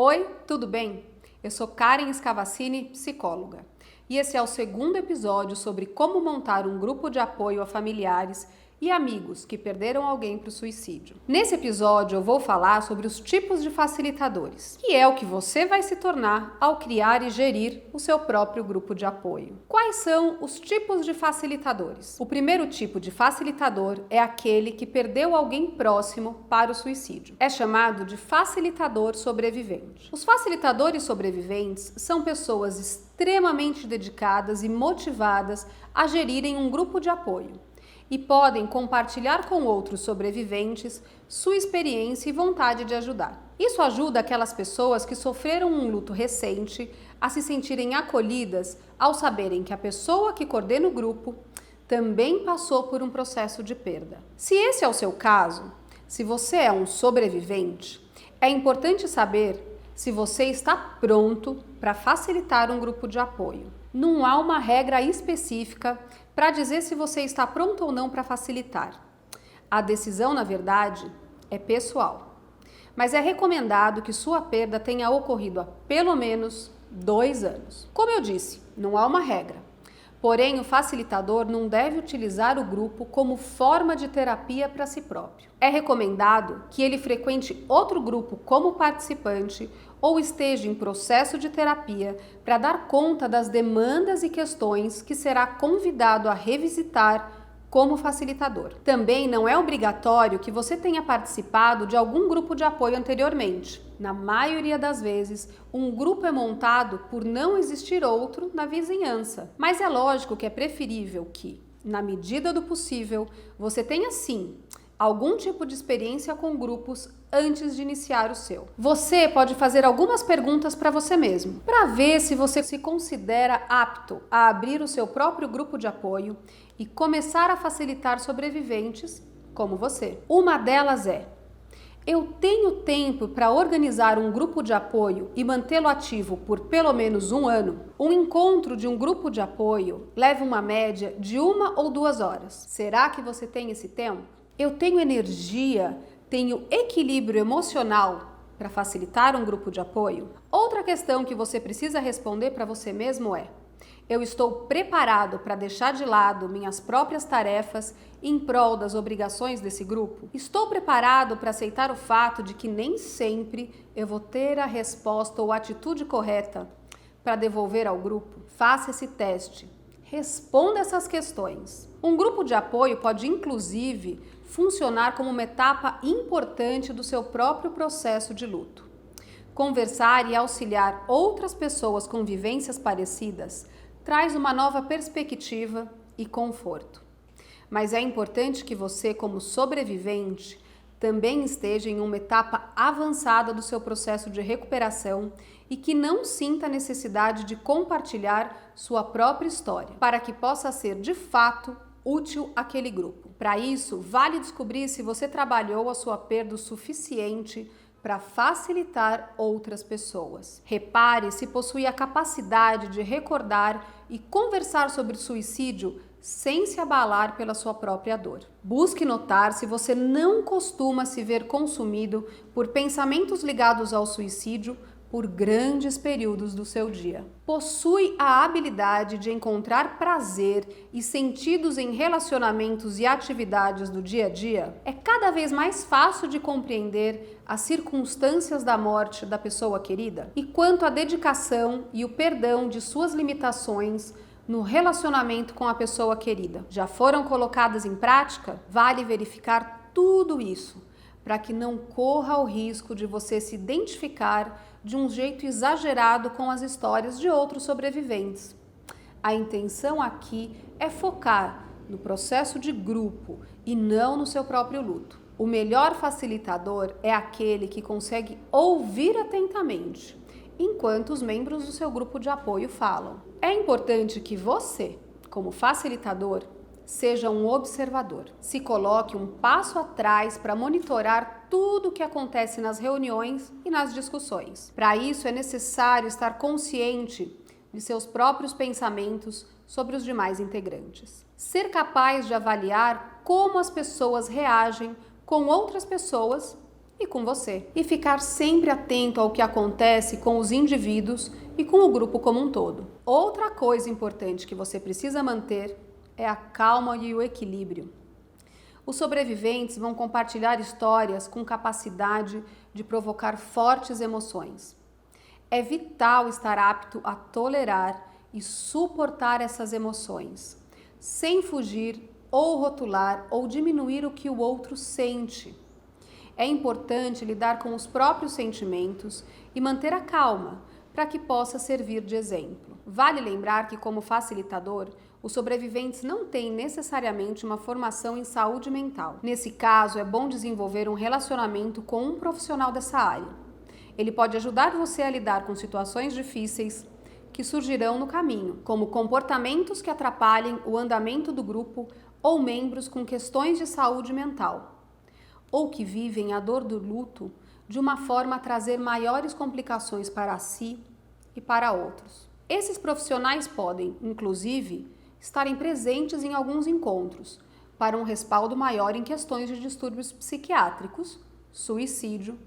Oi, tudo bem? Eu sou Karen Scavacini, psicóloga, e esse é o segundo episódio sobre como montar um grupo de apoio a familiares e amigos que perderam alguém para o suicídio. Nesse episódio eu vou falar sobre os tipos de facilitadores, que é o que você vai se tornar ao criar e gerir o seu próprio grupo de apoio. Quais são os tipos de facilitadores? O primeiro tipo de facilitador é aquele que perdeu alguém próximo para o suicídio. É chamado de facilitador sobrevivente. Os facilitadores sobreviventes são pessoas extremamente dedicadas e motivadas a gerirem um grupo de apoio e podem compartilhar com outros sobreviventes sua experiência e vontade de ajudar. Isso ajuda aquelas pessoas que sofreram um luto recente a se sentirem acolhidas ao saberem que a pessoa que coordena o grupo também passou por um processo de perda. Se esse é o seu caso, se você é um sobrevivente, é importante saber se você está pronto para facilitar um grupo de apoio. Não há uma regra específica para dizer se você está pronto ou não para facilitar. A decisão, na verdade, é pessoal. Mas é recomendado que sua perda tenha ocorrido há pelo menos 2 anos. Como eu disse, não há uma regra. Porém, o facilitador não deve utilizar o grupo como forma de terapia para si próprio. É recomendado que ele frequente outro grupo como participante ou esteja em processo de terapia para dar conta das demandas e questões que será convidado a revisitar como facilitador. Também não é obrigatório que você tenha participado de algum grupo de apoio anteriormente. Na maioria das vezes, um grupo é montado por não existir outro na vizinhança. Mas é lógico que é preferível que, na medida do possível, você tenha sim algum tipo de experiência com grupos antes de iniciar o seu. Você pode fazer algumas perguntas para você mesmo, para ver se você se considera apto a abrir o seu próprio grupo de apoio e começar a facilitar sobreviventes como você. Uma delas é: eu tenho tempo para organizar um grupo de apoio e mantê-lo ativo por pelo menos 1 ano? Um encontro de um grupo de apoio leva uma média de 1 ou 2 horas. Será que você tem esse tempo? Eu tenho energia, tenho equilíbrio emocional para facilitar um grupo de apoio? Outra questão que você precisa responder para você mesmo é: eu estou preparado para deixar de lado minhas próprias tarefas em prol das obrigações desse grupo? Estou preparado para aceitar o fato de que nem sempre eu vou ter a resposta ou a atitude correta para devolver ao grupo? Faça esse teste. Responda essas questões. Um grupo de apoio pode, inclusive, funcionar como uma etapa importante do seu próprio processo de luto. Conversar e auxiliar outras pessoas com vivências parecidas traz uma nova perspectiva e conforto. Mas é importante que você, como sobrevivente, também esteja em uma etapa avançada do seu processo de recuperação e que não sinta a necessidade de compartilhar sua própria história, para que possa ser, de fato, útil àquele grupo. Para isso, vale descobrir se você trabalhou a sua perda o suficiente para facilitar outras pessoas. Repare se possui a capacidade de recordar e conversar sobre suicídio sem se abalar pela sua própria dor. Busque notar se você não costuma se ver consumido por pensamentos ligados ao suicídio por grandes períodos do seu dia. Possui a habilidade de encontrar prazer e sentidos em relacionamentos e atividades do dia a dia? É cada vez mais fácil de compreender as circunstâncias da morte da pessoa querida? E quanto à dedicação e o perdão de suas limitações no relacionamento com a pessoa querida, já foram colocadas em prática? Vale verificar tudo isso para que não corra o risco de você se identificar de um jeito exagerado com as histórias de outros sobreviventes. A intenção aqui é focar no processo de grupo e não no seu próprio luto. O melhor facilitador é aquele que consegue ouvir atentamente enquanto os membros do seu grupo de apoio falam. É importante que você, como facilitador, seja um observador. Se coloque um passo atrás para monitorar tudo o que acontece nas reuniões e nas discussões. Para isso, é necessário estar consciente de seus próprios pensamentos sobre os demais integrantes. Ser capaz de avaliar como as pessoas reagem com outras pessoas e com você. E ficar sempre atento ao que acontece com os indivíduos e com o grupo como um todo. Outra coisa importante que você precisa manter é a calma e o equilíbrio. Os sobreviventes vão compartilhar histórias com capacidade de provocar fortes emoções. É vital estar apto a tolerar e suportar essas emoções, sem fugir ou rotular ou diminuir o que o outro sente. É importante lidar com os próprios sentimentos e manter a calma, para que possa servir de exemplo. Vale lembrar que, como facilitador, os sobreviventes não têm necessariamente uma formação em saúde mental. Nesse caso, é bom desenvolver um relacionamento com um profissional dessa área. Ele pode ajudar você a lidar com situações difíceis que surgirão no caminho, como comportamentos que atrapalhem o andamento do grupo ou membros com questões de saúde mental, ou que vivem a dor do luto de uma forma a trazer maiores complicações para si e para outros. Esses profissionais podem, inclusive, estarem presentes em alguns encontros para um respaldo maior em questões de distúrbios psiquiátricos, suicídio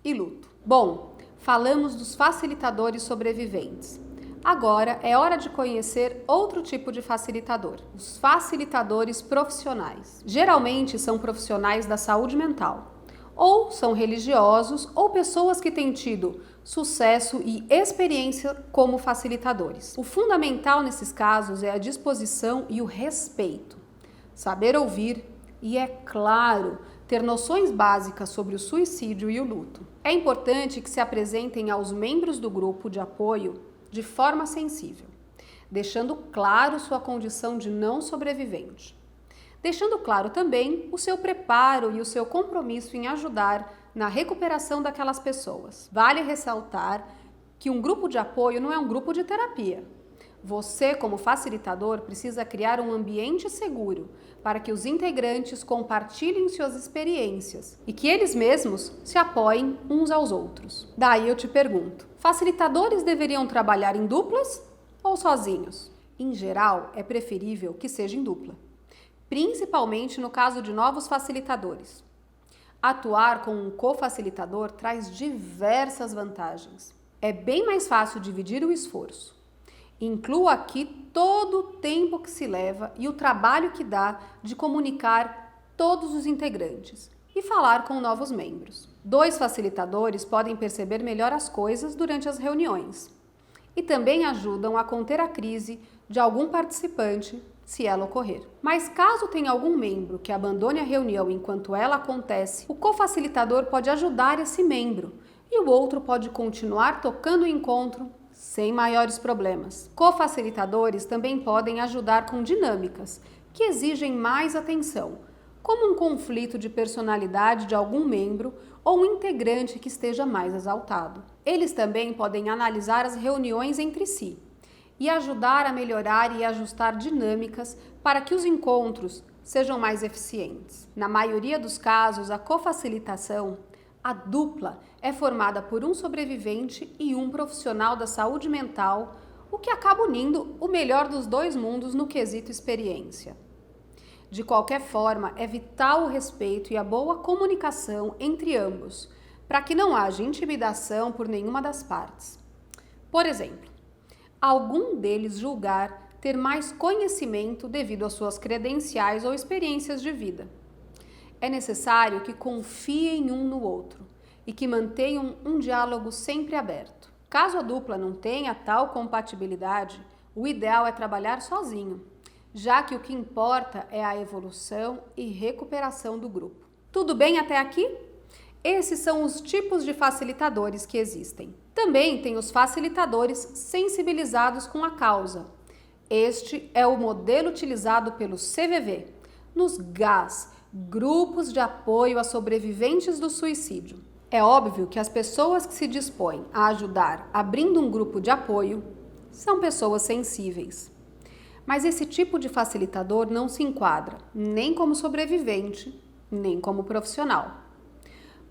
e luto. Bom, falamos dos facilitadores sobreviventes. Agora é hora de conhecer outro tipo de facilitador, os facilitadores profissionais. Geralmente são profissionais da saúde mental, ou são religiosos ou pessoas que têm tido sucesso e experiência como facilitadores. O fundamental nesses casos é a disposição e o respeito, saber ouvir e, é claro, ter noções básicas sobre o suicídio e o luto. É importante que se apresentem aos membros do grupo de apoio de forma sensível, deixando claro sua condição de não sobrevivente. Deixando claro também o seu preparo e o seu compromisso em ajudar na recuperação daquelas pessoas. Vale ressaltar que um grupo de apoio não é um grupo de terapia. Você, como facilitador, precisa criar um ambiente seguro para que os integrantes compartilhem suas experiências e que eles mesmos se apoiem uns aos outros. Daí eu te pergunto, facilitadores deveriam trabalhar em duplas ou sozinhos? Em geral, é preferível que seja em dupla, principalmente no caso de novos facilitadores. Atuar com um co-facilitador traz diversas vantagens. É bem mais fácil dividir o esforço. Incluo aqui todo o tempo que se leva e o trabalho que dá de comunicar todos os integrantes e falar com novos membros. 2 facilitadores podem perceber melhor as coisas durante as reuniões e também ajudam a conter a crise de algum participante, se ela ocorrer. Mas caso tenha algum membro que abandone a reunião enquanto ela acontece, o co-facilitador pode ajudar esse membro e o outro pode continuar tocando o encontro sem maiores problemas. Co-facilitadores também podem ajudar com dinâmicas que exigem mais atenção, como um conflito de personalidade de algum membro ou um integrante que esteja mais exaltado. Eles também podem analisar as reuniões entre si e ajudar a melhorar e ajustar dinâmicas para que os encontros sejam mais eficientes. Na maioria dos casos, a cofacilitação, a dupla, é formada por um sobrevivente e um profissional da saúde mental, o que acaba unindo o melhor dos 2 mundos no quesito experiência. De qualquer forma, é vital o respeito e a boa comunicação entre ambos, para que não haja intimidação por nenhuma das partes. Por exemplo, algum deles julgar ter mais conhecimento devido às suas credenciais ou experiências de vida. É necessário que confiem um no outro e que mantenham um diálogo sempre aberto. Caso a dupla não tenha tal compatibilidade, o ideal é trabalhar sozinho, já que o que importa é a evolução e recuperação do grupo. Tudo bem até aqui? Esses são os tipos de facilitadores que existem. Também tem os facilitadores sensibilizados com a causa. Este é o modelo utilizado pelo CVV, nos GAS, Grupos de Apoio a Sobreviventes do Suicídio. É óbvio que as pessoas que se dispõem a ajudar abrindo um grupo de apoio são pessoas sensíveis. Mas esse tipo de facilitador não se enquadra nem como sobrevivente, nem como profissional.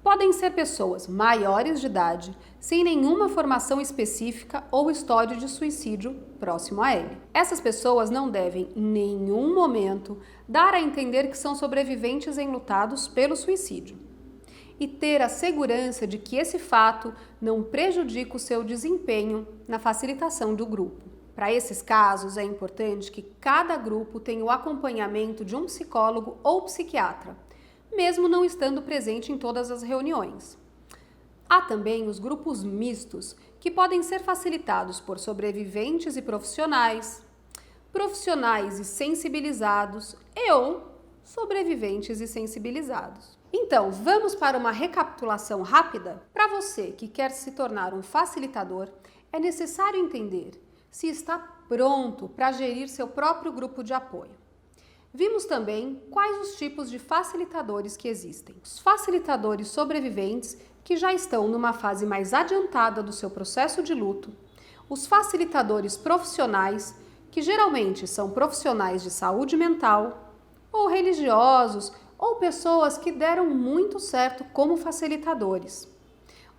Podem ser pessoas maiores de idade, sem nenhuma formação específica ou história de suicídio próximo a ele. Essas pessoas não devem, em nenhum momento, dar a entender que são sobreviventes enlutados pelo suicídio. e ter a segurança de que esse fato não prejudica o seu desempenho na facilitação do grupo. Para esses casos, é importante que cada grupo tenha o acompanhamento de um psicólogo ou psiquiatra, mesmo não estando presente em todas as reuniões. Há também os grupos mistos, que podem ser facilitados por sobreviventes e profissionais e sensibilizados ou sobreviventes e sensibilizados. Então, vamos para uma recapitulação rápida? Para você que quer se tornar um facilitador, é necessário entender se está pronto para gerir seu próprio grupo de apoio. Vimos também quais os tipos de facilitadores que existem. Os facilitadores sobreviventes, que já estão numa fase mais adiantada do seu processo de luto. Os facilitadores profissionais, que geralmente são profissionais de saúde mental, ou religiosos, ou pessoas que deram muito certo como facilitadores.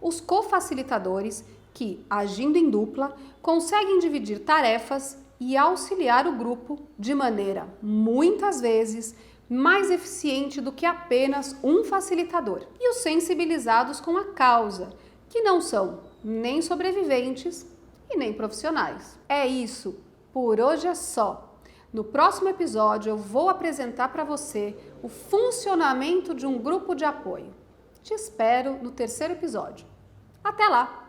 Os cofacilitadores, que, agindo em dupla, conseguem dividir tarefas e auxiliar o grupo de maneira, muitas vezes, mais eficiente do que apenas um facilitador. E os sensibilizados com a causa, que não são nem sobreviventes e nem profissionais. É isso, por hoje é só. No próximo episódio eu vou apresentar para você o funcionamento de um grupo de apoio. Te espero no terceiro episódio. Até lá!